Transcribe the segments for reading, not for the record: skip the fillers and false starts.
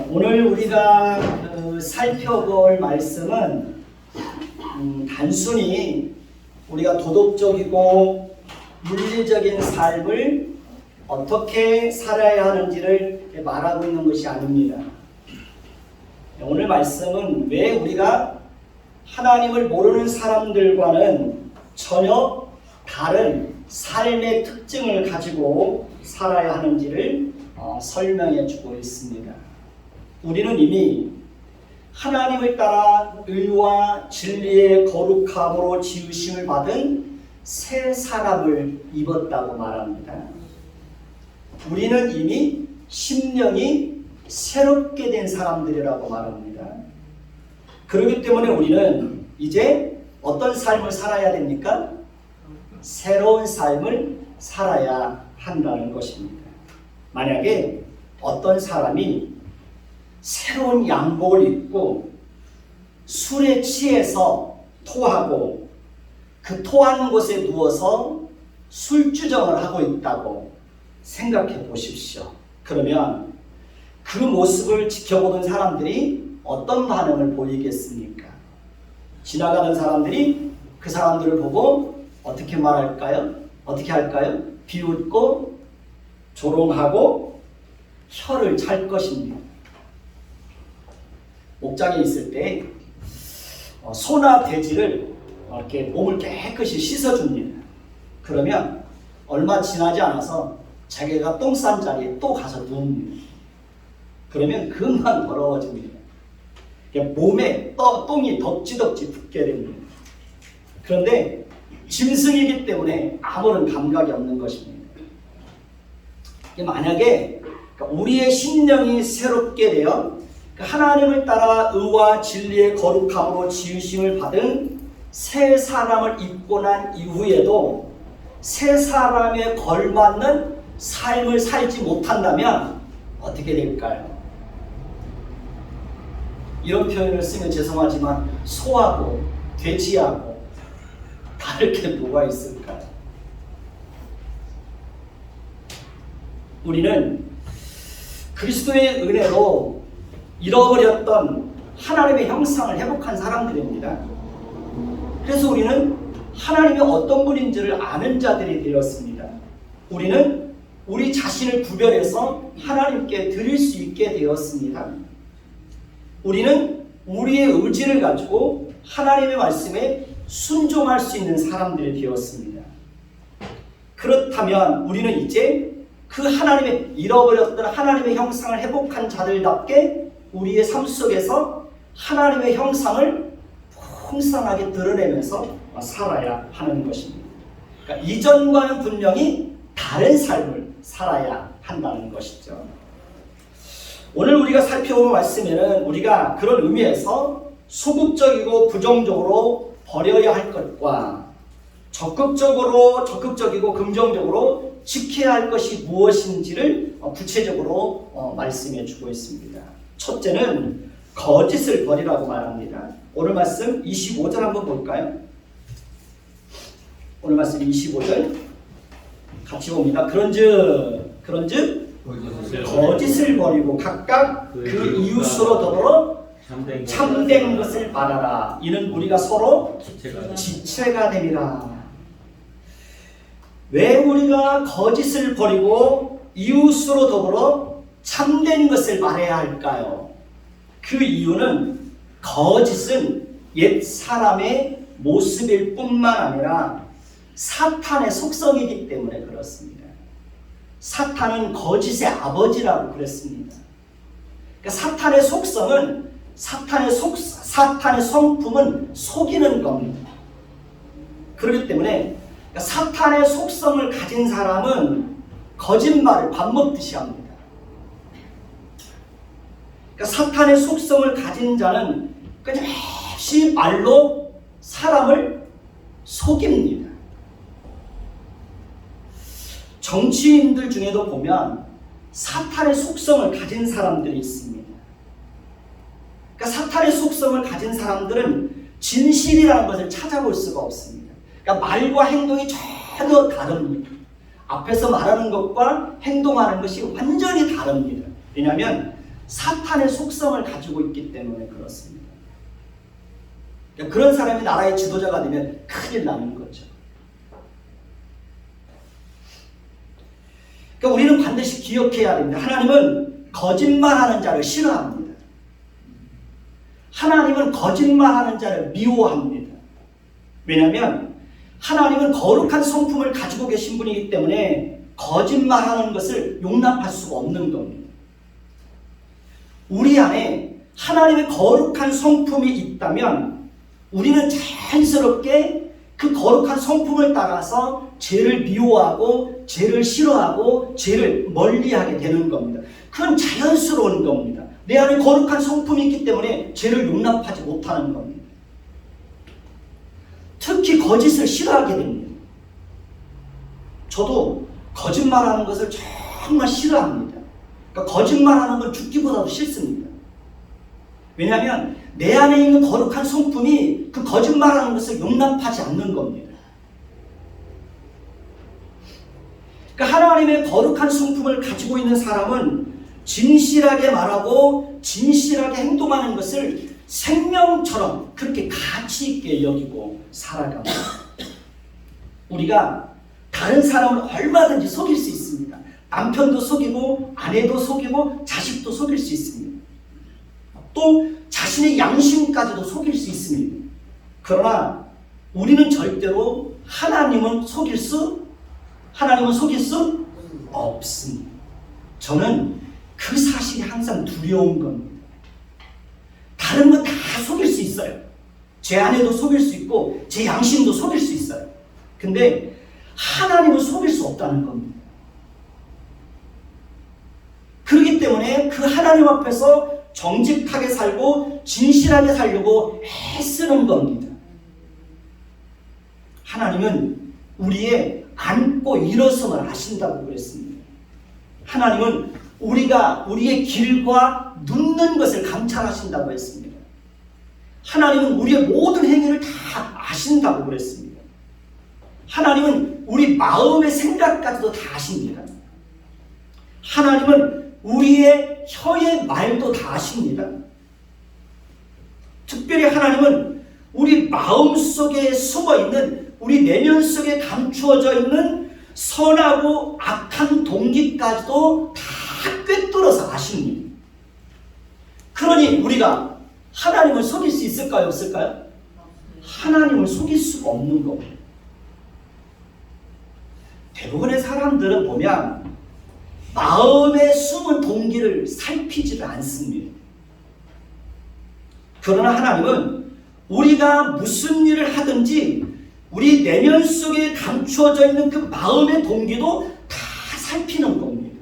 오늘 우리가 살펴볼 말씀은 단순히 우리가 도덕적이고 물리적인 삶을 어떻게 살아야 하는지를 말하고 있는 것이 아닙니다. 오늘 말씀은 왜 우리가 하나님을 모르는 사람들과는 전혀 다른 삶의 특징을 가지고 살아야 하는지를 설명해 주고 있습니다. 우리는 이미 하나님을 따라 의와 진리의 거룩함으로 지으심을 받은 새 사람을 입었다고 말합니다. 우리는 이미 심령이 새롭게 된 사람들이라고 말합니다. 그렇기 때문에 우리는 이제 어떤 삶을 살아야 됩니까? 새로운 삶을 살아야 한다는 것입니다. 만약에 어떤 사람이 새로운 양복을 입고 술에 취해서 토하고 그 토하는 곳에 누워서 술주정을 하고 있다고 생각해 보십시오. 그러면 그 모습을 지켜보던 사람들이 어떤 반응을 보이겠습니까? 지나가는 사람들이 그 사람들을 보고 어떻게 말할까요? 어떻게 할까요? 비웃고 조롱하고 혀를 찰 것입니다. 목장에 있을 때 소나 돼지를 이렇게 몸을 깨끗이 씻어줍니다. 그러면 얼마 지나지 않아서 자기가 똥 싼 자리에 또 가서 누웁니다. 그러면 금방 더러워집니다. 몸에 똥이 덕지덕지 붙게 됩니다. 그런데 짐승이기 때문에 아무런 감각이 없는 것입니다. 만약에 우리의 심령이 새롭게 되어 하나님을 따라 의와 진리의 거룩함으로 지으심을 받은 새 사람을 입고 난 이후에도 새 사람에 걸맞는 삶을 살지 못한다면 어떻게 될까요? 이런 표현을 쓰면 죄송하지만 소하고 돼지하고 다를 게 뭐가 있을까요? 우리는 그리스도의 은혜로 잃어버렸던 하나님의 형상을 회복한 사람들입니다. 그래서 우리는 하나님이 어떤 분인지를 아는 자들이 되었습니다. 우리는 우리 자신을 구별해서 하나님께 드릴 수 있게 되었습니다. 우리는 우리의 의지를 가지고 하나님의 말씀에 순종할 수 있는 사람들이 되었습니다. 그렇다면 우리는 이제 그 하나님의 잃어버렸던 하나님의 형상을 회복한 자들답게 우리의 삶 속에서 하나님의 형상을 풍성하게 드러내면서 살아야 하는 것입니다. 그러니까 이전과는 분명히 다른 삶을 살아야 한다는 것이죠. 오늘 우리가 살펴볼 말씀에는 우리가 그런 의미에서 소극적이고 부정적으로 버려야 할 것과 적극적이고 긍정적으로 지켜야 할 것이 무엇인지를 구체적으로 말씀해 주고 있습니다. 첫째는 거짓을 버리라고 말합니다. 오늘 말씀 25절 한번 볼까요? 오늘 말씀 25절 같이 봅니다. 그런즉 거짓을 버리고 각각 그 이웃으로 더불어 참된 것을 말하라. 이는 우리가 서로 지체가 됨이라. 왜 우리가 거짓을 버리고 이웃으로 더불어 참된 것을 말해야 할까요? 그 이유는 거짓은 옛 사람의 모습일 뿐만 아니라 사탄의 속성이기 때문에 그렇습니다. 사탄은 거짓의 아버지라고 그랬습니다. 그러니까 사탄의 속성은 사탄의 성품은 속이는 겁니다. 그렇기 때문에 사탄의 속성을 가진 사람은 거짓말을 밥 먹듯이 합니다. 그러니까 사탄의 속성을 가진 자는 끊임없이 말로 사람을 속입니다. 정치인들 중에도 보면 사탄의 속성을 가진 사람들이 있습니다. 그러니까 사탄의 속성을 가진 사람들은 진실이라는 것을 찾아볼 수가 없습니다. 그러니까 말과 행동이 전혀 다릅니다. 앞에서 말하는 것과 행동하는 것이 완전히 다릅니다. 왜냐하면 사탄의 속성을 가지고 있기 때문에 그렇습니다. 그러니까 그런 사람이 나라의 지도자가 되면 큰일 나는 거죠. 그러니까 우리는 반드시 기억해야 됩니다. 하나님은 거짓말하는 자를 싫어합니다. 하나님은 거짓말하는 자를 미워합니다. 왜냐하면 하나님은 거룩한 성품을 가지고 계신 분이기 때문에 거짓말하는 것을 용납할 수가 없는 겁니다. 우리 안에 하나님의 거룩한 성품이 있다면 우리는 자연스럽게 그 거룩한 성품을 따라서 죄를 미워하고 죄를 싫어하고 죄를 멀리하게 되는 겁니다. 그건 자연스러운 겁니다. 내 안에 거룩한 성품이 있기 때문에 죄를 용납하지 못하는 겁니다. 특히 거짓을 싫어하게 됩니다. 저도 거짓말하는 것을 정말 싫어합니다. 그러니까 거짓말하는 건 죽기보다도 싫습니다. 왜냐하면 내 안에 있는 거룩한 성품이 그 거짓말하는 것을 용납하지 않는 겁니다. 그러니까 하나님의 거룩한 성품을 가지고 있는 사람은 진실하게 말하고 진실하게 행동하는 것을 생명처럼 그렇게 가치 있게 여기고 살아갑니다. 우리가 다른 사람을 얼마든지 속일 수 있습니다. 남편도 속이고 아내도 속이고 자식도 속일 수 있습니다. 또 자신의 양심까지도 속일 수 있습니다. 그러나 우리는 절대로 하나님은 속일 수 없습니다. 저는 그 사실이 항상 두려운 겁니다. 다른 건 다 속일 수 있어요. 제 아내도 속일 수 있고 제 양심도 속일 수 있어요. 근데 하나님은 속일 수 없다는 겁니다. 그렇기 때문에 그 하나님 앞에서 정직하게 살고 진실하게 살려고 애쓰는 겁니다. 하나님은 우리의 앉고 일어섬을 아신다고 그랬습니다. 하나님은 우리가 우리의 길과 눕는 것을 감찰하신다고 했습니다. 하나님은 우리의 모든 행위를 다 아신다고 그랬습니다. 하나님은 우리 마음의 생각까지도 다 아십니다. 하나님은 우리의 혀의 말도 다 아십니다. 특별히 하나님은 우리 마음속에 숨어있는 우리 내면 속에 감추어져 있는 선하고 악한 동기까지도 다 꿰뚫어서 아십니다. 그러니 우리가 하나님을 속일 수 있을까요? 없을까요? 하나님을 속일 수가 없는 겁니다. 대부분의 사람들은 보면 마음의 숨은 동기를 살피지를 않습니다. 그러나 하나님은 우리가 무슨 일을 하든지 우리 내면 속에 감추어져 있는 그 마음의 동기도 다 살피는 겁니다.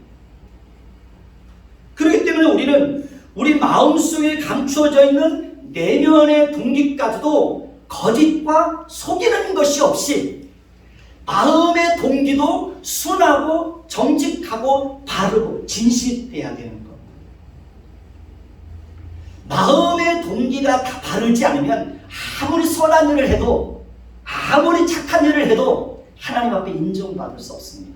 그렇기 때문에 우리는 우리 마음 속에 감추어져 있는 내면의 동기까지도 거짓과 속이는 것이 없이 마음의 동기도 순하고 정직하고 바르고 진실해야 되는 겁니다. 마음의 동기가 다 바르지 않으면 아무리 선한 일을 해도 아무리 착한 일을 해도 하나님 앞에 인정받을 수 없습니다.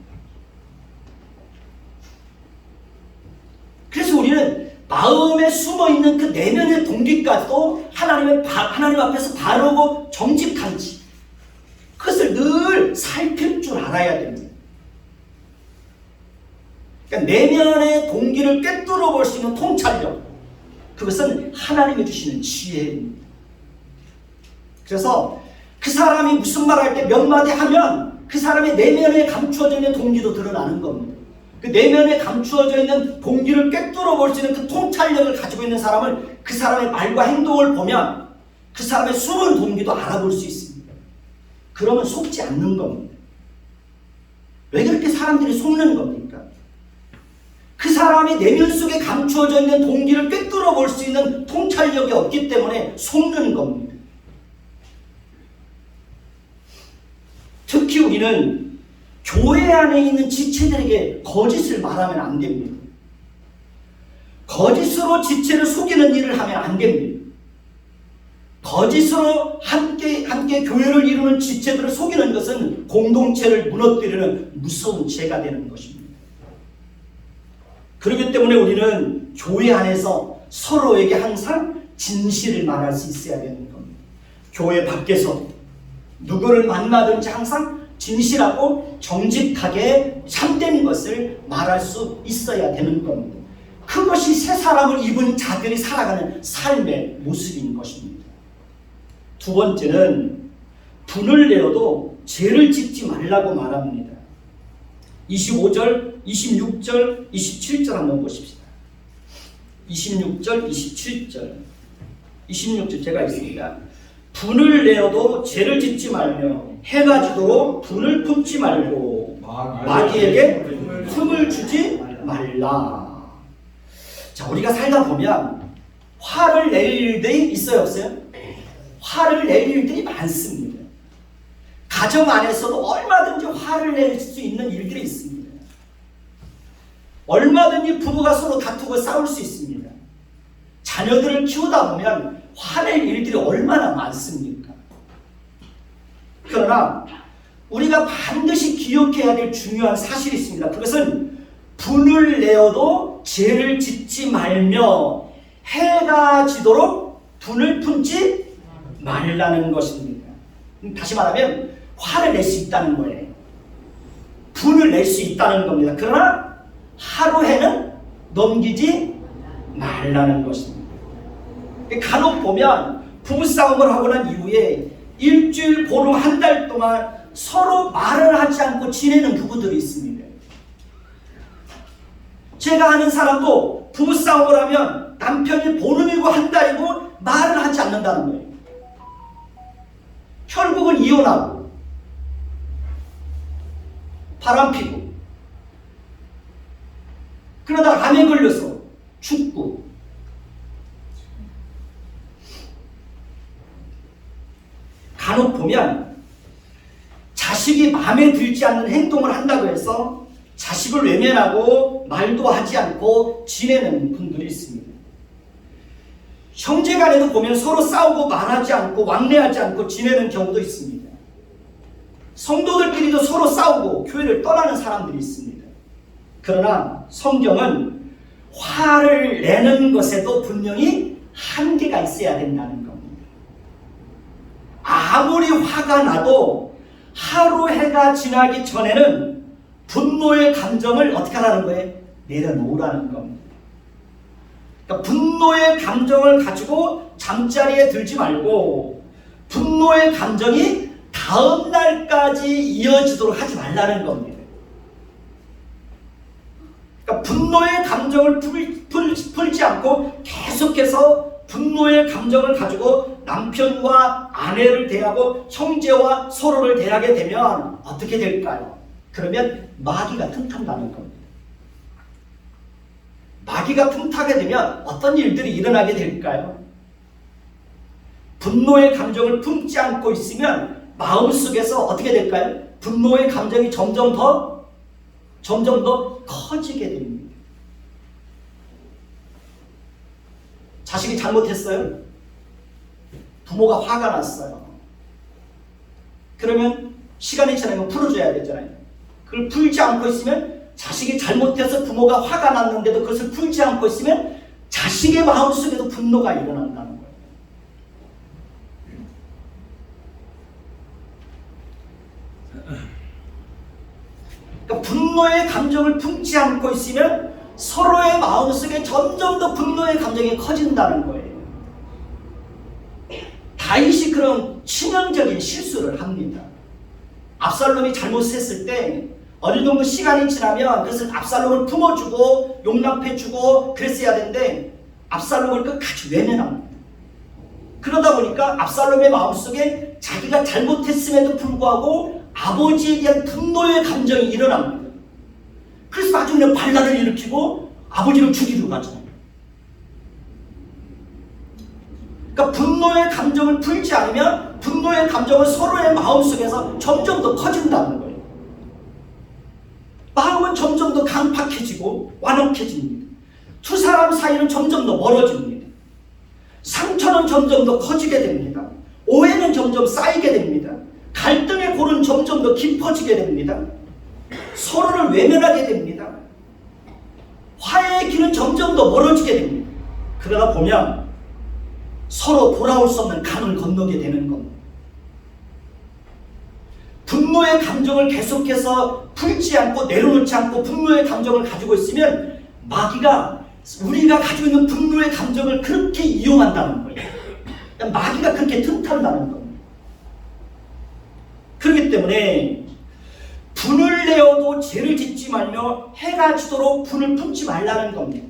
그래서 우리는 마음에 숨어있는 그 내면의 동기까지도 하나님 앞에서 바르고 정직한지 그것을 늘 살필 줄 알아야 됩니다. 그러니까 내면의 동기를 꿰뚫어 볼 수 있는 통찰력, 그것은 하나님이 주시는 지혜입니다. 그래서 그 사람이 무슨 말할 때 몇 마디 하면 그 사람의 내면에 감추어져 있는 동기도 드러나는 겁니다. 그 내면에 감추어져 있는 동기를 꿰뚫어 볼 수 있는 그 통찰력을 가지고 있는 사람을 그 사람의 말과 행동을 보면 그 사람의 숨은 동기도 알아볼 수 있습니다. 그러면 속지 않는 겁니다. 왜 그렇게 사람들이 속는 겁니까? 그 사람이 내면 속에 감추어져 있는 동기를 꿰뚫어 볼 수 있는 통찰력이 없기 때문에 속는 겁니다. 특히 우리는 교회 안에 있는 지체들에게 거짓을 말하면 안 됩니다. 거짓으로 지체를 속이는 일을 하면 안 됩니다. 거짓으로 함께 교회를 이루는 지체들을 속이는 것은 공동체를 무너뜨리는 무서운 죄가 되는 것입니다. 그렇기 때문에 우리는 교회 안에서 서로에게 항상 진실을 말할 수 있어야 되는 겁니다. 교회 밖에서 누구를 만나든지 항상 진실하고 정직하게 참된 것을 말할 수 있어야 되는 겁니다. 그것이 새 사람을 입은 자들이 살아가는 삶의 모습인 것입니다. 두 번째는 분을 내어도 죄를 짓지 말라고 말합니다. 25절, 26절, 27절 한번 보십시다. 26절, 27절. 26절 제가 있습니다. 분을 내어도 죄를 짓지 말며 해가 지도록 분을 품지 말고 마귀에게 틈을 주지 말라. 자, 우리가 살다 보면 화를 낼 일들이 있어요, 없어요? 화를 낼 일들이 많습니다. 가정 안에서도 얼마든지 화를 낼 수 있는 일들이 있습니다. 얼마든지 부부가 서로 다투고 싸울 수 있습니다. 자녀들을 키우다 보면 화낼 일들이 얼마나 많습니까? 그러나 우리가 반드시 기억해야 될 중요한 사실이 있습니다. 그것은 분을 내어도 죄를 짓지 말며 해가 지도록 분을 품지 말라는 것입니다. 다시 말하면 화를 낼 수 있다는 거예요. 분을 낼 수 있다는 겁니다. 그러나 하루에는 넘기지 말라는 것입니다. 간혹 보면 부부싸움을 하고 난 이후에 일주일, 보름, 한 달 동안 서로 말을 하지 않고 지내는 부부들이 있습니다. 제가 아는 사람도 부부싸움을 하면 남편이 보름이고 한 달이고 말을 하지 않는다는 거예요. 결국은 이혼하고 바람피고 그러다 암에 걸려서 죽고 간혹 보면 자식이 마음에 들지 않는 행동을 한다고 해서 자식을 외면하고 말도 하지 않고 지내는 분들이 있습니다. 형제간에도 보면 서로 싸우고 말하지 않고 왕래하지 않고 지내는 경우도 있습니다. 성도들끼리도 서로 싸우고 교회를 떠나는 사람들이 있습니다. 그러나 성경은 화를 내는 것에도 분명히 한계가 있어야 된다는 겁니다. 아무리 화가 나도 하루 해가 지나기 전에는 분노의 감정을 어떻게 하라는 거예요? 내려놓으라는 겁니다. 그러니까 분노의 감정을 가지고 잠자리에 들지 말고 분노의 감정이 다음 날까지 이어지도록 하지 말라는 겁니다. 그러니까 분노의 감정을 풀지 않고 계속해서 분노의 감정을 가지고 남편과 아내를 대하고 형제와 서로를 대하게 되면 어떻게 될까요? 그러면 마귀가 틈탄다는 겁니다. 마귀가 틈타게 되면 어떤 일들이 일어나게 될까요? 분노의 감정을 품지 않고 있으면 마음속에서 어떻게 될까요? 분노의 감정이 점점 더 커지게 됩니다. 자식이 잘못했어요? 부모가 화가 났어요. 그러면 시간이 지나면 풀어줘야 되잖아요. 그걸 풀지 않고 있으면 자식이 잘못해서 부모가 화가 났는데도 그것을 풀지 않고 있으면 자식의 마음속에도 분노가 일어난다는 거예요. 그러니까 분노의 감정을 품지 않고 있으면 서로의 마음속에 점점 더 분노의 감정이 커진다는 거예요. 다윗이 그런 치명적인 실수를 합니다. 압살롬이 잘못했을 때 어느 정도 시간이 지나면 그것을 압살롬을 품어주고 용납해주고 그랬어야 되는데 압살롬을 끝까지 외면합니다. 그러다 보니까 압살롬의 마음속에 자기가 잘못했음에도 불구하고 아버지에 대한 분노의 감정이 일어납니다. 그래서 나중에 반란을 일으키고 아버지를 죽이러 가잖아요. 그러니까 분노의 감정을 풀지 않으면 분노의 감정은 서로의 마음속에서 점점 더 커진다는 거예요. 마음은 점점 더 강팍해지고 완악해집니다. 두 사람 사이는 점점 더 멀어집니다. 상처는 점점 더 커지게 됩니다. 오해는 점점 쌓이게 됩니다. 갈등의 골은 점점 더 깊어지게 됩니다. 서로를 외면하게 됩니다. 화해의 길은 점점 더 멀어지게 됩니다. 그러다 보면 서로 돌아올 수 없는 강을 건너게 되는 겁니다. 분노의 감정을 계속해서 풀지 않고 내려놓지 않고 분노의 감정을 가지고 있으면 마귀가 우리가 가지고 있는 분노의 감정을 그렇게 이용한다는 거예요. 마귀가 그렇게 틈탄다는 겁니다. 그렇기 때문에 분을 내어도 죄를 짓지 말며 해가 지도록 분을 품지 말라는 겁니다.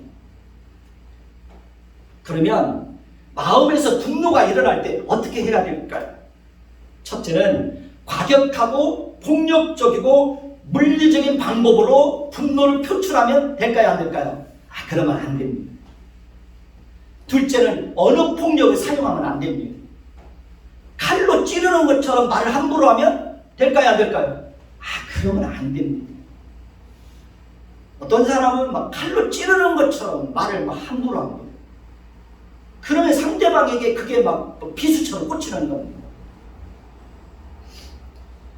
그러면 마음에서 분노가 일어날 때 어떻게 해야 될까요? 첫째는 과격하고 폭력적이고 물리적인 방법으로 분노를 표출하면 될까요? 안 될까요? 그러면 안 됩니다. 둘째는 언어 폭력을 사용하면 안 됩니다. 칼로 찌르는 것처럼 말을 함부로 하면 될까요? 안 될까요? 그러면 안 됩니다. 어떤 사람은 막 칼로 찌르는 것처럼 말을 막 함부로 합니다. 그러면 상대방에게 그게 막 비수처럼 꽂히는 겁니다.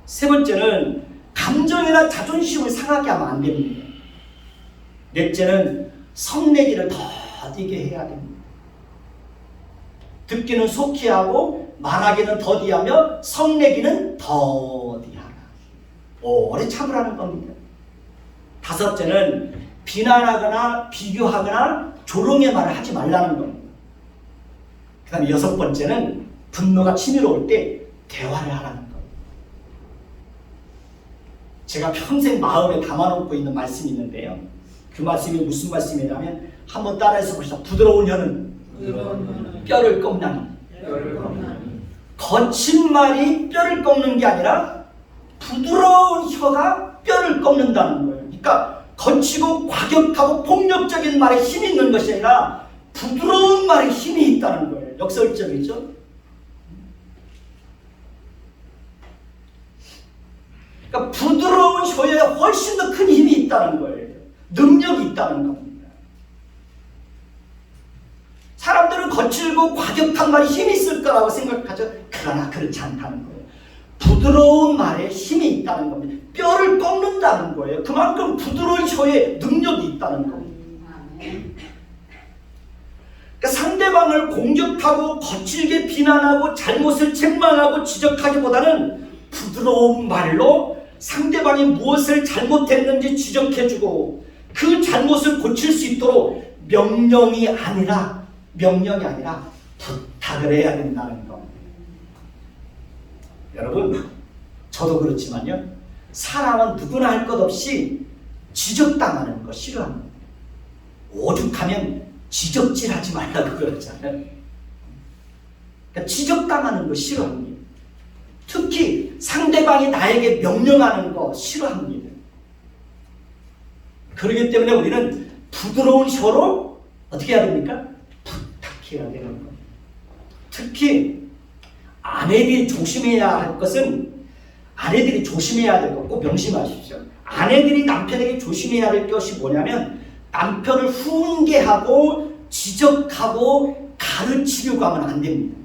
세 번째는 감정이나 자존심을 상하게 하면 안 됩니다. 넷째는 성내기를 더디게 해야 됩니다. 듣기는 속히 하고 말하기는 더디하며 성내기는 더디하라. 오래 참으라는 겁니다. 다섯째는 비난하거나 비교하거나 조롱의 말을 하지 말라는 겁니다. 그 다음에 여섯 번째는 분노가 치밀어올 때 대화를 하라는 겁니다. 제가 평생 마음에 담아놓고 있는 말씀이 있는데요. 그 말씀이 무슨 말씀이냐면 한번 따라해서 보시죠. 부드러운 혀는 뼈를 꺾나니. 거친 말이 뼈를 꺾는 게 아니라 부드러운 혀가 뼈를 꺾는다는 거예요. 그러니까 거치고 과격하고 폭력적인 말에 힘이 있는 것이 아니라 부드러운 말에 힘이 있다는 거예요. 역설적이죠. 그러니까 부드러운 혀에 훨씬 더 큰 힘이 있다는 거예요. 능력이 있다는 겁니다. 사람들은 거칠고 과격한 말이 힘이 있을 거라고 생각하죠. 그러나 그렇지 않다는 거예요. 부드러운 말에 힘이 있다는 겁니다. 뼈를 꺾는다는 거예요. 그만큼 부드러운 혀에 능력이 있다는 겁니다. 그러니까 상대방을 공격하고 거칠게 비난하고 잘못을 책망하고 지적하기보다는 부드러운 말로 상대방이 무엇을 잘못했는지 지적해주고 그 잘못을 고칠 수 있도록 명령이 아니라 부탁을 해야 된다는 겁니다. 여러분, 저도 그렇지만요. 사람은 누구나 할 것 없이 지적당하는 거 싫어합니다. 오죽하면 지적질하지 말라고 그러잖아요. 그러니까 지적당하는 거 싫어합니다. 특히 상대방이 나에게 명령하는 거 싫어합니다. 그렇기 때문에 우리는 부드러운 혀로 어떻게 해야 됩니까? 부탁해야 되는 겁니다. 특히 아내들이 조심해야 할 것은 아내들이 조심해야 될 것 꼭 명심하십시오. 아내들이 남편에게 조심해야 될 것이 뭐냐면 남편을 훈계하고 지적하고 가르치려고 하면 안 됩니다.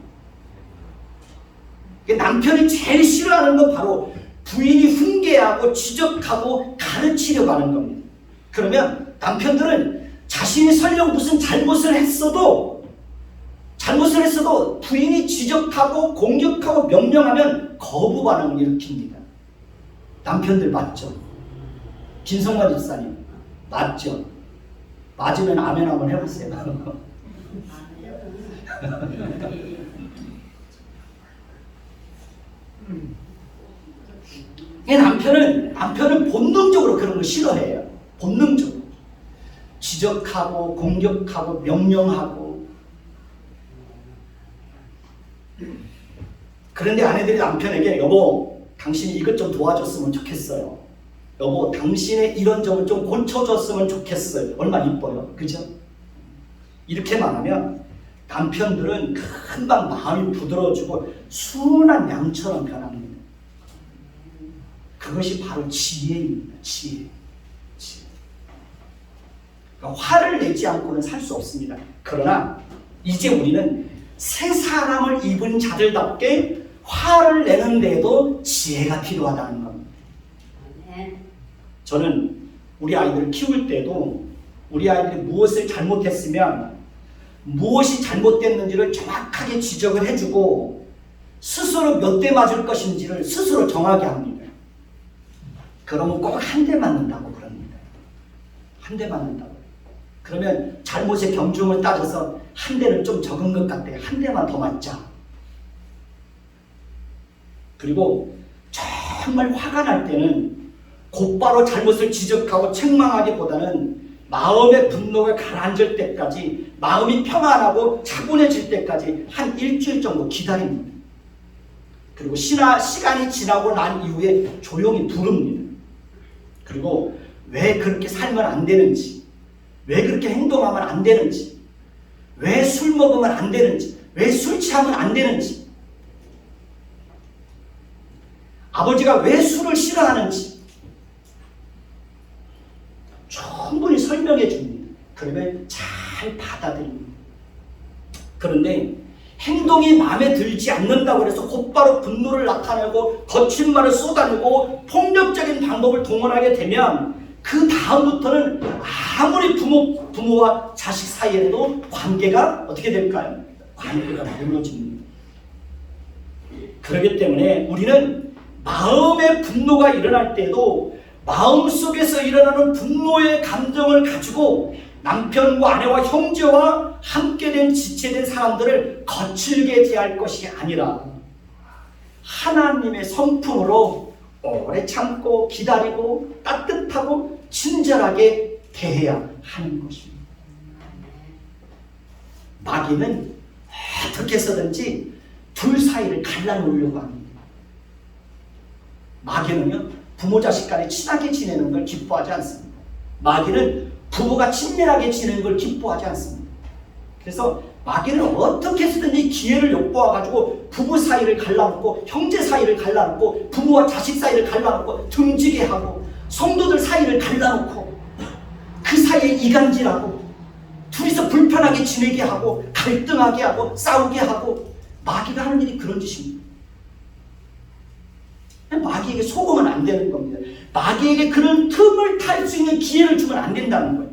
남편이 제일 싫어하는 건 바로 부인이 훈계하고 지적하고 가르치려고 하는 겁니다. 그러면 남편들은 자신이 설령 무슨 잘못을 했어도 부인이 지적하고 공격하고 명령하면 거부 반응을 일으킵니다. 남편들 맞죠? 김성만 집사님 맞죠? 맞으면 아멘 한번 해보세요. 남편은 본능적으로 그런 걸 싫어해요. 본능적으로 지적하고 공격하고 명령하고. 그런데 아내들이 남편에게 여보 당신이 이것 좀 도와줬으면 좋겠어요. 여보 당신의 이런 점을 좀 고쳐줬으면 좋겠어요. 얼마나 이뻐요. 그죠? 이렇게 말하면 남편들은 금방 마음이 부드러워지고 순한 양처럼 변합니다. 그것이 바로 지혜입니다. 지혜. 그러니까 화를 내지 않고는 살 수 없습니다. 그러나 이제 우리는 새 사람을 입은 자들답게 화를 내는 데에도 지혜가 필요하다는 겁니다. 저는 우리 아이들을 키울 때도 우리 아이들이 무엇을 잘못했으면 무엇이 잘못됐는지를 정확하게 지적을 해주고 스스로 몇 대 맞을 것인지를 스스로 정하게 합니다. 그러면 꼭 한 대 맞는다고 그럽니다. 한 대 맞는다고. 그러면 잘못의 경중을 따져서 한 대는 좀 적은 것 같아. 한 대만 더 맞자. 그리고 정말 화가 날 때는 곧바로 잘못을 지적하고 책망하기보다는 마음의 분노가 가라앉을 때까지, 마음이 평안하고 차분해질 때까지 한 일주일 정도 기다립니다. 그리고 시간이 지나고 난 이후에 조용히 부릅니다. 그리고 왜 그렇게 살면 안 되는지, 왜 그렇게 행동하면 안 되는지, 왜 술 먹으면 안 되는지, 왜 술 취하면 안 되는지, 아버지가 왜 술을 싫어하는지 충분히 설명해 줍니다. 그러면 잘 받아들입니다. 그런데 행동이 마음에 들지 않는다고 해서 곧바로 분노를 나타내고 거친 말을 쏟아내고 폭력적인 방법을 동원하게 되면 그 다음부터는 아무리 부모와 자식 사이에도 관계가 어떻게 될까요? 관계가 무너집니다. 그렇기 때문에 우리는 마음의 분노가 일어날 때에도 마음속에서 일어나는 분노의 감정을 가지고 남편과 아내와 형제와 함께된 지체된 사람들을 거칠게 대할 것이 아니라 하나님의 성품으로 오래 참고 기다리고 따뜻하고 친절하게 대해야 하는 것입니다. 마귀는 어떻게 해서든지 둘 사이를 갈라놓으려고 합니다. 마귀는요, 부모 자식 간에 친하게 지내는 걸 기뻐하지 않습니다. 마귀는 부부가 친밀하게 지내는 걸 기뻐하지 않습니다. 그래서 마귀는 어떻게 해서든지 기회를 엿보아가지고 부부 사이를 갈라놓고 형제 사이를 갈라놓고 부모와 자식 사이를 갈라놓고 등지게 하고 성도들 사이를 갈라놓고 그 사이에 이간질하고 둘이서 불편하게 지내게 하고 갈등하게 하고 싸우게 하고 마귀가 하는 일이 그런 짓입니다. 마귀에게 속으면 안 되는 겁니다. 마귀에게 그런 틈을 탈 수 있는 기회를 주면 안 된다는 거예요.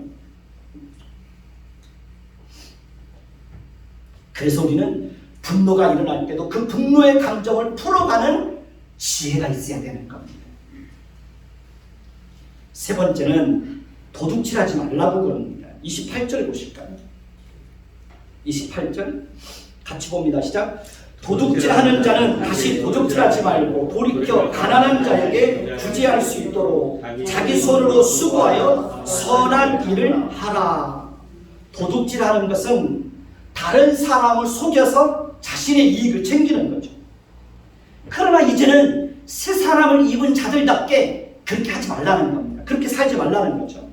그래서 우리는 분노가 일어날 때도 그 분노의 감정을 풀어가는 지혜가 있어야 되는 겁니다. 세 번째는 도둑질하지 말라고 그럽니다. 28절 보실까요? 28절 같이 봅니다. 시작. 도둑질하는 자는 다시 도둑질하지 말고 돌이켜 가난한 자에게 구제할 수 있도록 자기 손으로 수고하여 선한 일을 하라. 도둑질하는 것은 다른 사람을 속여서 자신의 이익을 챙기는 거죠. 그러나 이제는 새 사람을 입은 자들답게 그렇게 하지 말라는 겁니다. 그렇게 살지 말라는 거죠.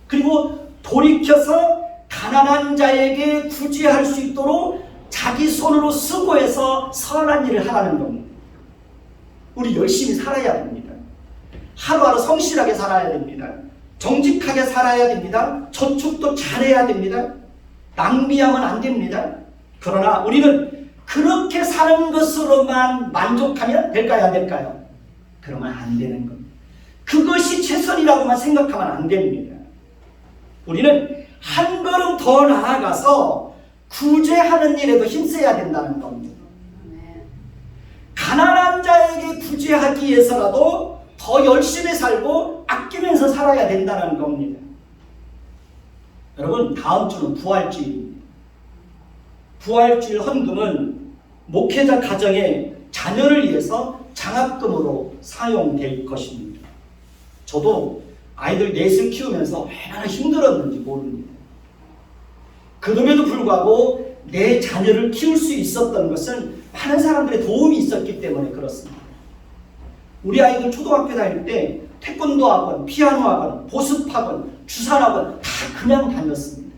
그리고 돌이켜서 가난한 자에게 구제할 수 있도록 자기 손으로 수고해서 선한 일을 하라는 겁니다. 우리 열심히 살아야 됩니다. 하루하루 성실하게 살아야 됩니다. 정직하게 살아야 됩니다. 저축도 잘해야 됩니다. 낭비하면 안 됩니다. 그러나 우리는 그렇게 사는 것으로만 만족하면 될까요? 안 될까요? 그러면 안 되는 겁니다. 그것이 최선이라고만 생각하면 안 됩니다. 우리는 한 걸음 더 나아가서 구제하는 일에도 힘써야 된다는 겁니다. 가난한 자에게 구제하기 위해서라도 더 열심히 살고 아끼면서 살아야 된다는 겁니다. 여러분, 다음 주는 부활주일입니다. 부활주일 헌금은 목회자 가정의 자녀를 위해서 장학금으로 사용될 것입니다. 저도 아이들 넷을 키우면서 얼마나 힘들었는지 모릅니다. 그럼에도 불구하고 내 자녀를 키울 수 있었던 것은 많은 사람들의 도움이 있었기 때문에 그렇습니다. 우리 아이들 초등학교 다닐 때 태권도 학원, 피아노 학원, 보습 학원, 주산 학원 다 그냥 다녔습니다.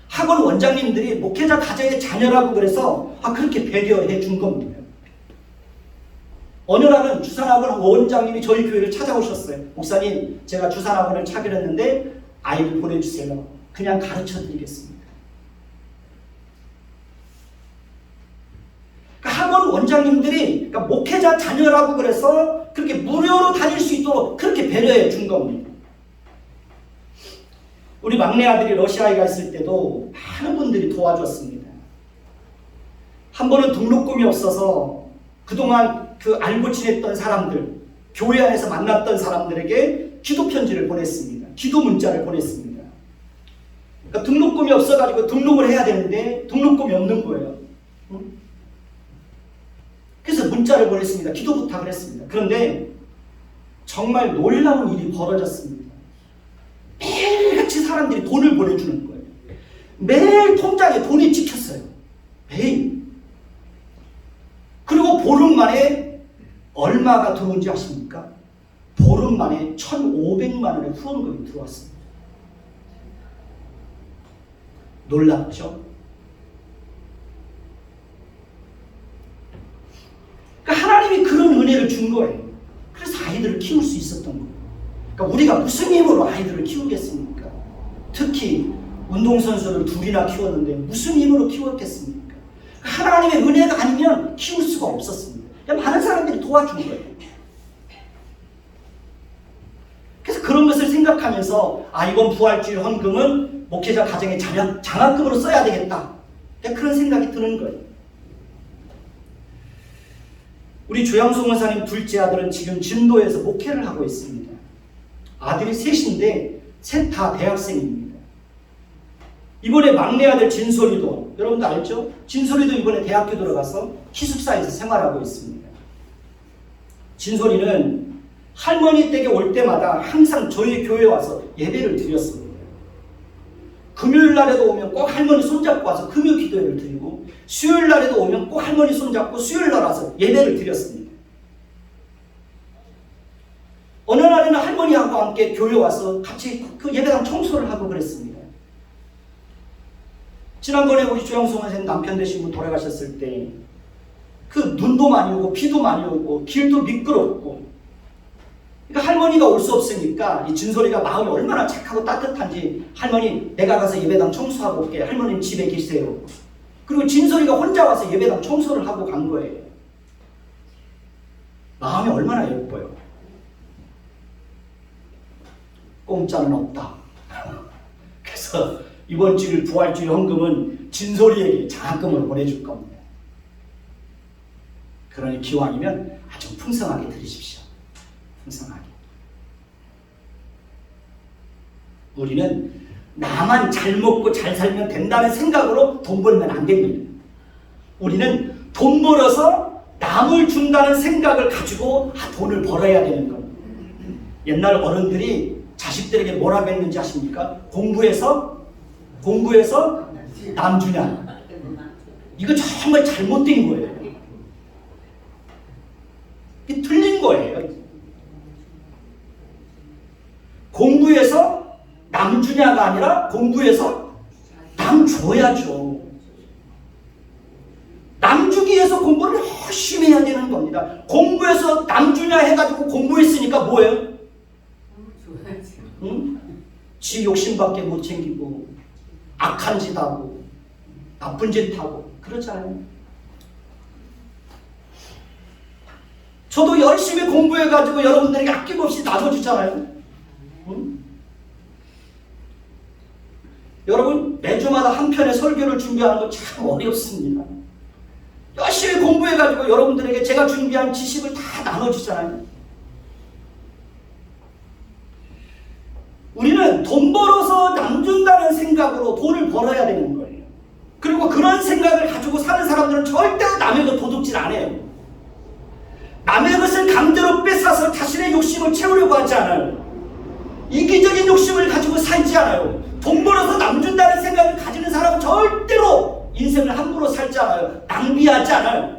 학원 원장님들이 목회자 가정의 자녀라고 그래서 그렇게 배려해 준 겁니다. 어느 날은 주산학원 원장님이 저희 교회를 찾아오셨어요. 목사님, 제가 주산학원을 차기로 했는데 아이를 보내주세요. 그냥 가르쳐 드리겠습니다. 메시아 자녀라고 그래서 그렇게 무료로 다닐 수 있도록 그렇게 배려해 준 겁니다. 우리 막내 아들이 러시아에 가 있을 때도 많은 분들이 도와줬습니다. 한 번은 등록금이 없어서 그동안 그 알고 지냈던 사람들, 교회 안에서 만났던 사람들에게 기도 편지를 보냈습니다. 기도 문자를 보냈습니다. 그러니까 등록금이 없어가지고 등록을 해야 되는데 등록금이 없는 거예요. 그래서 문자를 보냈습니다. 기도 부탁을 했습니다. 그런데 정말 놀라운 일이 벌어졌습니다. 매일같이 사람들이 돈을 보내주는 거예요. 매일 통장에 돈이 찍혔어요. 매일. 그리고 보름 만에 얼마가 들어온지 아십니까? 보름 만에 1,500만 원의 후원금이 들어왔습니다. 놀랍죠? 그러니까 하나님이 그런 은혜를 준 거예요. 그래서 아이들을 키울 수 있었던 거예요. 그러니까 우리가 무슨 힘으로 아이들을 키우겠습니까? 특히 운동선수를 둘이나 키웠는데 무슨 힘으로 키웠겠습니까? 하나님의 은혜가 아니면 키울 수가 없었습니다. 많은 사람들이 도와준 거예요. 그래서 그런 것을 생각하면서 이번 부활주일 헌금은 목회자 가정의 장학금으로 써야 되겠다. 그런 생각이 드는 거예요. 우리 조양수 목사님 둘째 아들은 지금 진도에서 목회를 하고 있습니다. 아들이 셋인데 셋 다 대학생입니다. 이번에 막내 아들 진솔이도 여러분도 알죠? 진솔이도 이번에 대학교 들어가서 기숙사에서 생활하고 있습니다. 진솔이는 할머니 댁에 올 때마다 항상 저희 교회에 와서 예배를 드렸습니다. 금요일 날에도 오면 꼭 할머니 손잡고 와서 금요 기도회를 드리고 수요일 날에도 오면 꼭 할머니 손잡고 수요일 날 와서 예배를 드렸습니다. 어느 날에는 할머니하고 함께 교회 와서 같이 그 예배당 청소를 하고 그랬습니다. 지난번에 우리 조영수 선생님 남편 되신 분 돌아가셨을 때 그 눈도 많이 오고 비도 많이 오고 길도 미끄럽고 그러니까 할머니가 올 수 없으니까 이 진솔이가 마음이 얼마나 착하고 따뜻한지 할머니 내가 가서 예배당 청소하고 올게. 할머니는 집에 계세요. 그리고 진솔이가 혼자 와서 예배당 청소를 하고 간 거예요. 마음이 얼마나 예뻐요. 공짜는 없다. 그래서 이번 주일 부활주일 헌금은 진솔이에게 장학금을 보내줄 겁니다. 그러니 기왕이면 아주 풍성하게 드리십시오. 풍성하게. 우리는 나만 잘 먹고 잘 살면 된다는 생각으로 돈 벌면 안 됩니다. 우리는 돈 벌어서 남을 준다는 생각을 가지고 돈을 벌어야 되는 겁니다. 옛날 어른들이 자식들에게 뭐라고 했는지 아십니까? 공부해서 남 주냐. 이거 정말 잘못된 거예요. 이게 틀린 거예요. 공부해서 남 주냐가 아니라 공부해서 남 줘야죠. 남 주기 위해서 공부를 열심히 해야 되는 겁니다. 공부해서 남 주냐 해가지고 공부했으니까 뭐예요? 응? 지 욕심밖에 못 챙기고 악한 짓 하고 나쁜 짓 하고 그렇잖아요. 저도 열심히 공부해가지고 여러분들에게 아낌없이 나눠주잖아요. 응? 여러분 매주마다 한 편의 설교를 준비하는 거 참 어렵습니다. 열심히 공부해가지고 여러분들에게 제가 준비한 지식을 다 나눠주잖아요. 우리는 돈 벌어서 남 준다는 생각으로 돈을 벌어야 되는 거예요. 그리고 그런 생각을 가지고 사는 사람들은 절대로 남의 것 도둑질 안 해요. 남의 것을 강제로 뺏어서 자신의 욕심을 채우려고 하지 않아요. 이기적인 욕심을 가지고 살지 않아요. 돈 벌어서 남 준다는 생각을 가지는 사람은 절대로 인생을 함부로 살지 않아요. 낭비하지 않아요.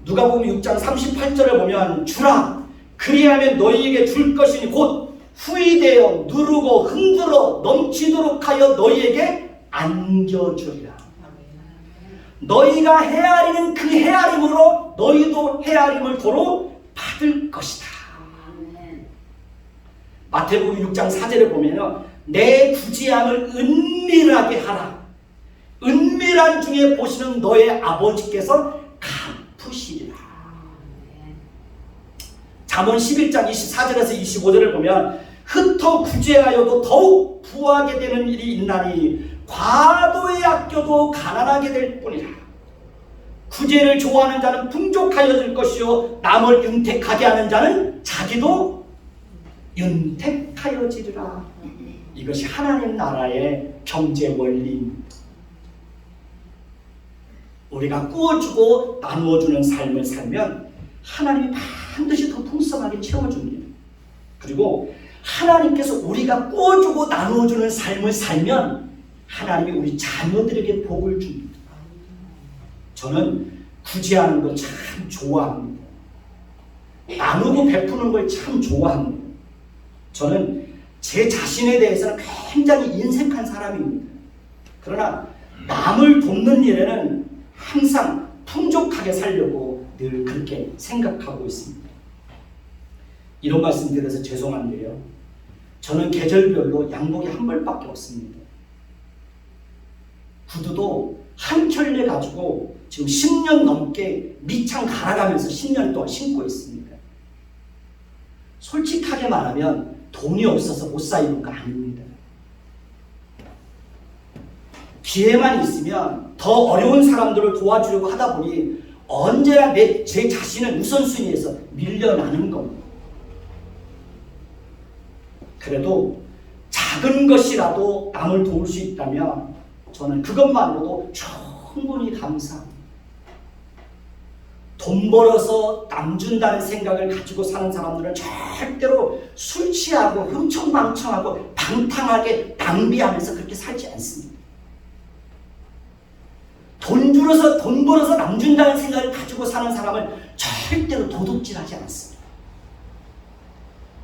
누가복음 6장 38절을 보면 주라 그리하면 너희에게 줄 것이니 곧 후이되어 누르고 흔들어 넘치도록 하여 너희에게 안겨주리라. 너희가 헤아리는 그 헤아림으로 너희도 헤아림을 도로 받을 것이다. 마태복음 6장 4절에 보면 내 구제함을 은밀하게 하라. 은밀하게 불의란 중에 보시는 너의 아버지께서 갚으시리라. 잠언 11장 24절에서 25절을 보면 흩어 구제하여도 더욱 부하게 되는 일이 있나니 과도에 아껴도 가난하게 될 뿐이라. 구제를 좋아하는 자는 풍족하여질 것이요 남을 윤택하게 하는 자는 자기도 윤택하여지리라. 이것이 하나님 나라의 경제 원리입니다. 우리가 꾸어주고 나누어주는 삶을 살면 하나님이 반드시 더 풍성하게 채워줍니다. 그리고 하나님께서 우리가 꾸어주고 나누어주는 삶을 살면 하나님이 우리 자녀들에게 복을 줍니다. 저는 구제하는 걸 참 좋아합니다. 나누고 베푸는 걸 참 좋아합니다. 저는 제 자신에 대해서는 굉장히 인색한 사람입니다. 그러나 남을 돕는 일에는 항상 풍족하게 살려고 늘 그렇게 생각하고 있습니다. 이런 말씀 드려서 죄송한데요. 저는 계절별로 양복이 한 벌밖에 없습니다. 구두도 한 켤레 가지고 지금 10년 넘게 밑창 갈아가면서 10년 동안 신고 있습니다. 솔직하게 말하면 돈이 없어서 못 사 입은 거 아닙니다. 기회만 있으면 더 어려운 사람들을 도와주려고 하다 보니 언제나 제 자신을 우선순위에서 밀려나는 겁니다. 그래도 작은 것이라도 남을 도울 수 있다면 저는 그것만으로도 충분히 감사합니다. 돈 벌어서 남 준다는 생각을 가지고 사는 사람들은 절대로 술 취하고 흥청망청하고 방탕하게 낭비하면서 그렇게 살지 않습니다. 돈 벌어서 남 준다는 생각을 가지고 사는 사람은 절대로 도둑질하지 않습니다.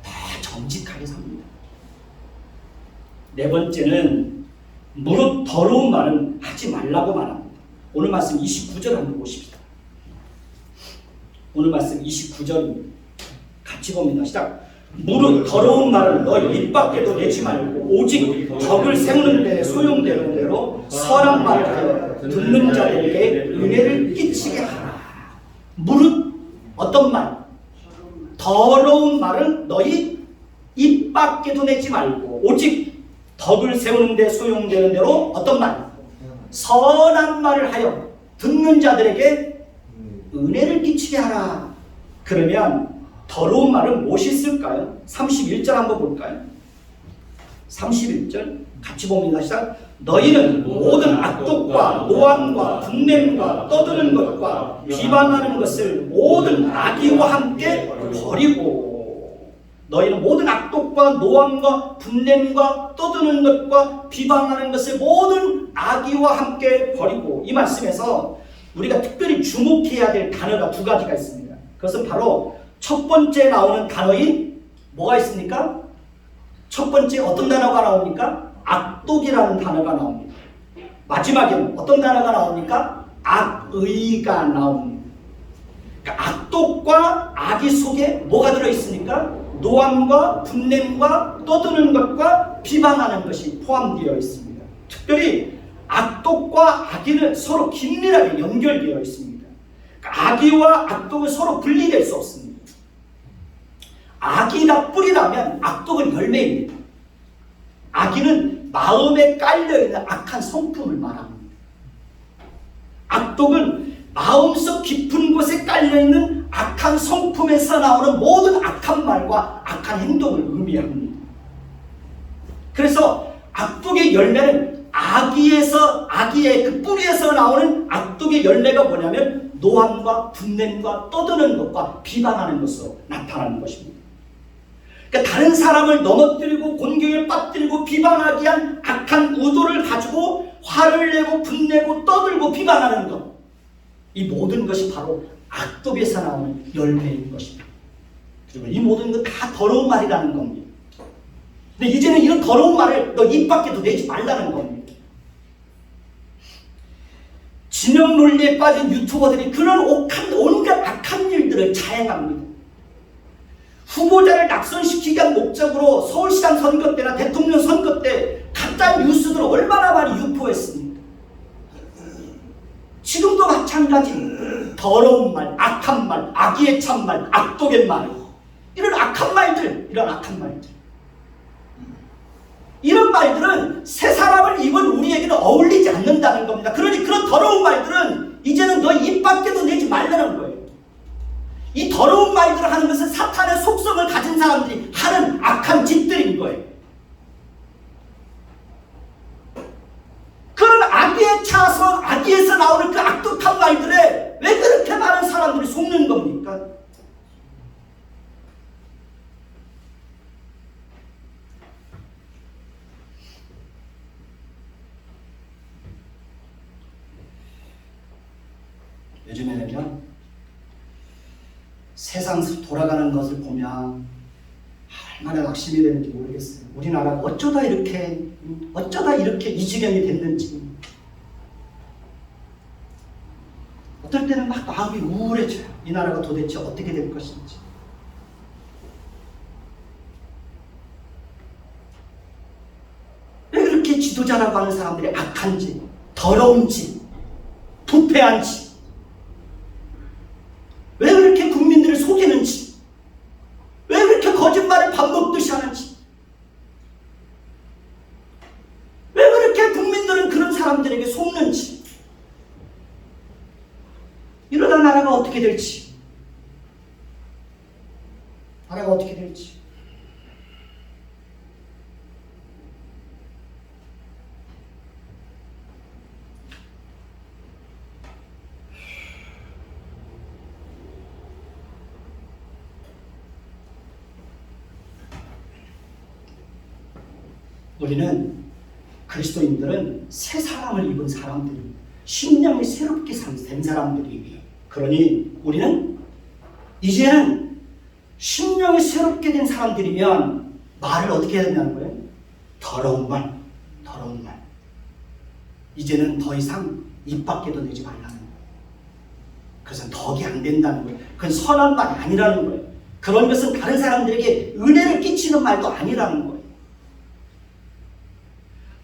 다 정직하게 삽니다. 네 번째는 무릇 더러운 말은 하지 말라고 말합니다. 오늘 말씀 29절 한번 보십시다. 오늘 말씀 29절 같이 봅니다. 시작. 무릇 더러운 말은 너 입 밖에도 내지 말고 오직 덕을 세우는 데 소용되는 대로 선한 말을 하여 듣는 자들에게 은혜를 끼치게 하라. 무릇 어떤 말? 더러운 말은 너희 입 밖에도 내지 말고 오직 덕을 세우는 데 소용되는 대로 어떤 말? 선한 말을 하여 듣는 자들에게 은혜를 끼치게 하라. 그러면 더러운 말은 무엇이 있을까요? 31절 한번 볼까요? 31절 같이 봅니다. 시작. 너희는 모든 악독과 노함과 분냄과 떠드는 것과 비방하는 것을 모든 악의와 함께 버리고 너희는 모든 악독과 노함과 분냄과 떠드는 것과 비방하는 것을 모든 악의와 함께 버리고 이 말씀에서 우리가 특별히 주목해야 될 단어가 두 가지가 있습니다. 그것은 바로 첫 번째 나오는 단어인 뭐가 있습니까? 첫 번째 어떤 단어가 나옵니까? 악독이라는 단어가 나옵니다. 마지막에는 어떤 단어가 나옵니까? 악의가 나옵니다. 그러니까 악독과 악의 속에 뭐가 들어있습니까? 노함과 분냄과 떠드는 것과 비방하는 것이 포함되어 있습니다. 특별히 악독과 악의는 서로 긴밀하게 연결되어 있습니다. 그러니까 악의와 악독은 서로 분리될 수 없습니다. 악의가 뿌리라면 악독은 열매입니다. 악의는 마음에 깔려있는 악한 성품을 말합니다. 악독은 마음속 깊은 곳에 깔려있는 악한 성품에서 나오는 모든 악한 말과 악한 행동을 의미합니다. 그래서 악독의 열매는 악의의 그 뿌리에서 나오는 악독의 열매가 뭐냐면 노함과 분냄과 떠드는 것과 비방하는 것으로 나타나는 것입니다. 그러니까 다른 사람을 넘어뜨리고 곤경에 빠뜨리고 비방하게 한 악한 의도를 가지고 화를 내고 분내고 떠들고 비방하는 것, 이 모든 것이 바로 악독에서 나오는 열매인 것입니다. 그리고 이 모든 것 다 더러운 말이라는 겁니다. 근데 이제는 이런 더러운 말을 너 입 밖에도 내지 말라는 겁니다. 진영 논리에 빠진 유튜버들이 그런 온갖 악한 일들을 자행합니다. 후보자를 낙선시키기 위한 목적으로 서울시장 선거 때나 대통령 선거 때 가짜 뉴스들을 얼마나 많이 유포했습니까? 지금도 마찬가지. 더러운 말, 악한 말, 악의의 참말, 악독의 말, 이런 악한 말들, 이런 말들은 새 사람을 입은 우리에게는 어울리지 않는다는 겁니다. 그러니 그런 더러운 말들은 이제는 너 입 밖에도 내지 말라는 거예요. 이 더러운 말들을 하는 것은 사탄의 속성을 가진 사람들이 하는 악한 짓들인 거예요. 그런 악의에 차서 악의에서 나오는 그 악독한 말들에 왜 그렇게 많은 사람들이 속는 겁니까? 요즘에는요, 세상 돌아가는 것을 보면 얼마나 낙심이 되는지 모르겠어요. 우리나라가 어쩌다 이렇게 이 지경이 됐는지. 어떨 때는 막 마음이 우울해져요. 이 나라가 도대체 어떻게 될 것인지. 왜 그렇게 지도자라고 하는 사람들이 악한지, 더러운지, 부패한지, 왜 그렇게 국민들을 속이는지, 왜 그렇게 거짓말을 밥 먹듯이 하는지, 왜 그렇게 국민들은 그런 사람들에게 속는지, 이러다 나라가 어떻게 될지. 우리는, 그리스도인들은 새 사람을 입은 사람들이, 심령이 새롭게 된 사람들이, 그러니 우리는 이제는 심령이 새롭게 된 사람들이면 말을 어떻게 해야 된다는 거예요? 더러운 말. 이제는 더 이상 입 밖에도 내지 말라는 거예요. 그것은 덕이 안 된다는 거예요. 그건 선한 말이 아니라는 거예요. 그런 것은 다른 사람들에게 은혜를 끼치는 말도 아니라는 거예요.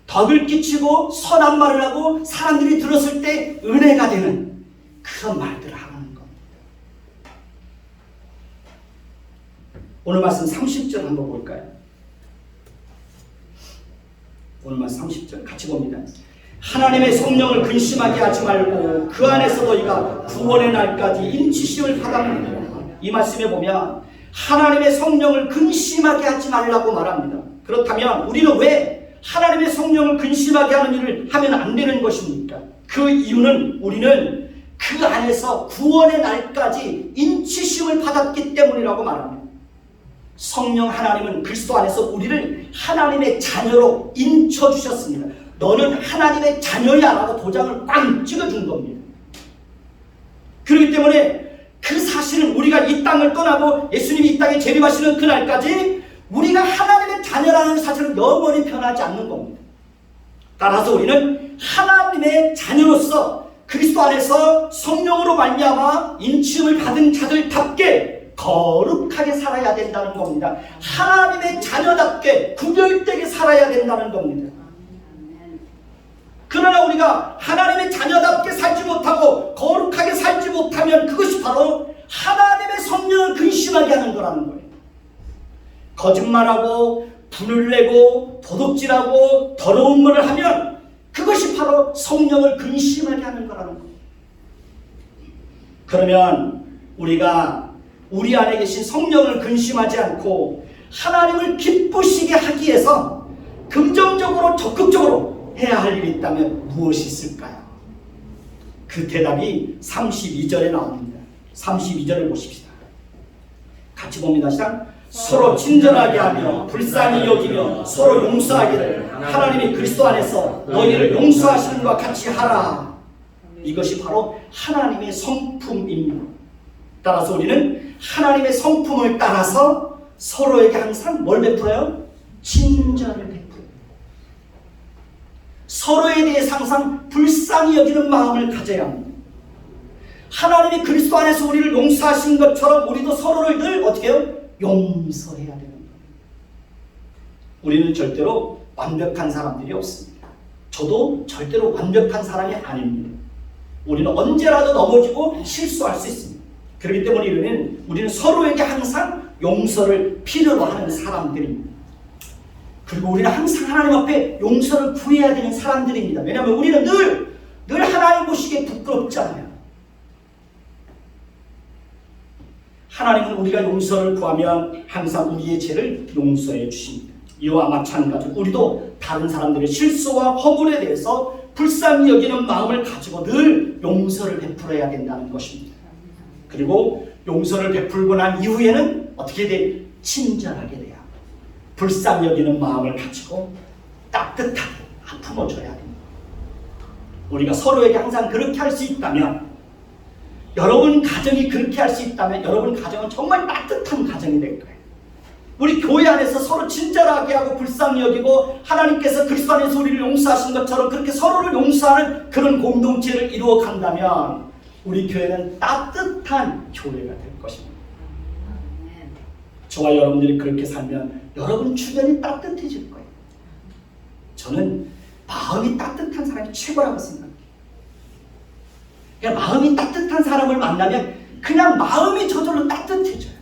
덕을 끼치고 선한 말을 하고 사람들이 들었을 때 은혜가 되는 그런 말들을 하는 겁니다. 오늘 말씀 30절 한번 볼까요? 오늘 말씀 30절 같이 봅니다. 하나님의 성령을 근심하게 하지 말고 그 안에서 너희가 구원의 날까지 인치심을 받았느니라. 이 말씀에 보면 하나님의 성령을 근심하게 하지 말라고 말합니다. 그렇다면 우리는 왜 하나님의 성령을 근심하게 하는 일을 하면 안 되는 것입니까? 그 이유는 우리는 그 안에서 구원의 날까지 인치심을 받았기 때문이라고 말합니다. 성령 하나님은 그리스도 안에서 우리를 하나님의 자녀로 인쳐주셨습니다. 너는 하나님의 자녀야 라고 도장을 꽝 찍어준 겁니다. 그렇기 때문에 그 사실은 우리가 이 땅을 떠나고 예수님이 이 땅에 재림하시는 그날까지 우리가 하나님의 자녀라는 사실은 영원히 변하지 않는 겁니다. 따라서 우리는 하나님의 자녀로서 그리스도 안에서 성령으로 말미암아 인치음을 받은 자들답게 거룩하게 살아야 된다는 겁니다. 하나님의 자녀답게 구별되게 살아야 된다는 겁니다. 그러나 우리가 하나님의 자녀답게 살지 못하고 거룩하게 살지 못하면 그것이 바로 하나님의 성령을 근심하게 하는 거라는 거예요. 거짓말하고 분을 내고 도둑질하고 더러운 말을 하면 그것이 바로 성령을 근심하게 하는 거라는 거예요. 그러면 우리가 우리 안에 계신 성령을 근심하지 않고 하나님을 기쁘시게 하기 위해서 긍정적으로 적극적으로 해야 할 일이 있다면 무엇이 있을까요? 그 대답이 32절에 나옵니다. 32절을 보십시다. 같이 봅니다. 시작. 서로 친절하게 하며 불쌍히 여기며 서로 용서하기를 하나님이 그리스도 안에서 너희를 용서하시는 것과 같이 하라. 이것이 바로 하나님의 성품입니다. 따라서 우리는 하나님의 성품을 따라서 서로에게 항상 뭘 베풀어요? 친절을 베풀어요. 서로에 대해서 항상 불쌍히 여기는 마음을 가져야 합니다. 하나님이 그리스도 안에서 우리를 용서하신 것처럼 우리도 서로를 늘 어떻게 해요? 용서해야 되는 거예요. 우리는 절대로 완벽한 사람들이 없습니다. 저도 절대로 완벽한 사람이 아닙니다. 우리는 언제라도 넘어지고 실수할 수 있습니다. 그렇기 때문에 우리는 서로에게 항상 용서를 필요로 하는 사람들입니다. 그리고 우리는 항상 하나님 앞에 용서를 구해야 되는 사람들입니다. 왜냐하면 우리는 늘 하나님 보시기에 부끄럽잖아요. 하나님은 우리가 용서를 구하면 항상 우리의 죄를 용서해 주십니다. 이와 마찬가지로 우리도 다른 사람들의 실수와 허물에 대해서 불쌍히 여기는 마음을 가지고 늘 용서를 베풀어야 된다는 것입니다. 그리고 용서를 베풀고 난 이후에는 어떻게 돼? 친절하게 돼야 불쌍히 여기는 마음을 가지고 따뜻하게 품어줘야 됩니다. 우리가 서로에게 항상 그렇게 할 수 있다면, 여러분 가정이 그렇게 할 수 있다면 여러분 가정은 정말 따뜻한 가정이 될 거예요. 우리 교회 안에서 서로 친절하게 하고 불쌍히 여기고 하나님께서 그리스도 안에서 우리를 용서하신 것처럼 그렇게 서로를 용서하는 그런 공동체를 이루어 간다면 우리 교회는 따뜻한 교회가 될 것입니다. 저와 여러분들이 그렇게 살면 여러분 주변이 따뜻해질 거예요. 저는 마음이 따뜻한 사람이 최고라고 생각해요. 그냥 마음이 따뜻한 사람을 만나면 그냥 마음이 저절로 따뜻해져요.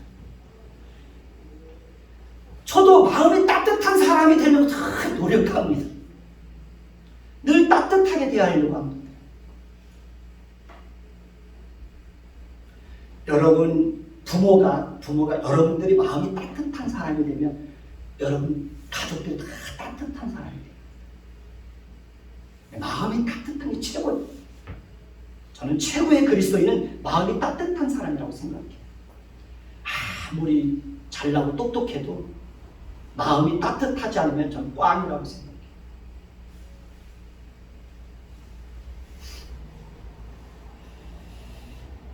저도 마음이 따뜻한 사람이 되려고 다 노력합니다. 늘 따뜻하게 대하려고 합니다. 여러분 부모가 여러분들이 마음이 따뜻한 사람이 되면 여러분 가족들이 다 따뜻한 사람이 돼요. 마음이 따뜻한 게 최고예요. 저는 최고의 그리스도인은 마음이 따뜻한 사람이라고 생각해요. 아무리 잘나고 똑똑해도 마음이 따뜻하지 않으면 저는 꽝이라고 생각해요.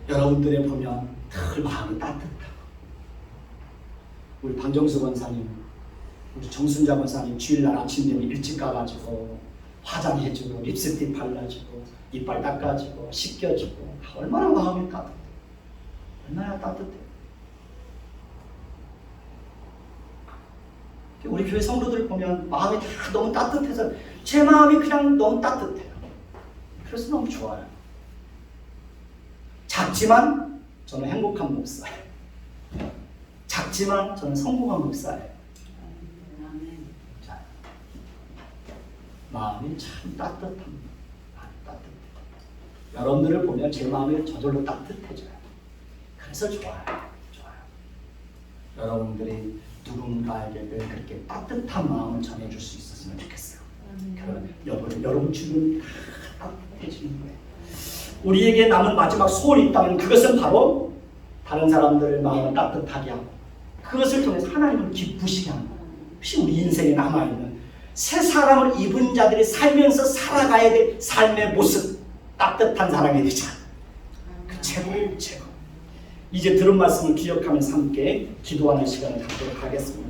여러분들의 보면 늘 마음이 따뜻하고, 우리 방정수 권사님, 우리 정순자 권사님 주일날 아침 되면 일찍 가가지고 화장해주고 립스틱 발라주고 이빨 닦아주고 씻겨주고, 얼마나 마음이 따뜻해. 얼마나 따뜻해. 우리 교회 성도들 보면 마음이 다 너무 따뜻해서 제 마음이 그냥 너무 따뜻해요. 그래서 너무 좋아요. 작지만 저는 행복한 목사예요. 작지만 저는 성공한 목사예요. 자, 마음이 참 따뜻합니다. 따뜻해요. 여러분들을 보면 제 마음이 저절로 따뜻해져요. 그래서 좋아요. 여러분들이 누군가에게 그렇게 따뜻한 마음을 전해줄 수 있었으면 좋겠어요. 그럼 여러분 주변이 다 따뜻해지는 거예요. 우리에게 남은 마지막 소원이 있다면 그것은 바로 다른 사람들의 마음을 따뜻하게 하고 그것을 통해서 하나님을 기쁘시게 하는 거예요. 혹시 우리 인생에 남아있는 새 사람을 입은 자들이 살면서 살아가야 될 삶의 모습, 따뜻한 사람이 되자. 그 최고예요, 최고. 이제 들은 말씀을 기억하면서 함께 기도하는 시간을 갖도록 하겠습니다.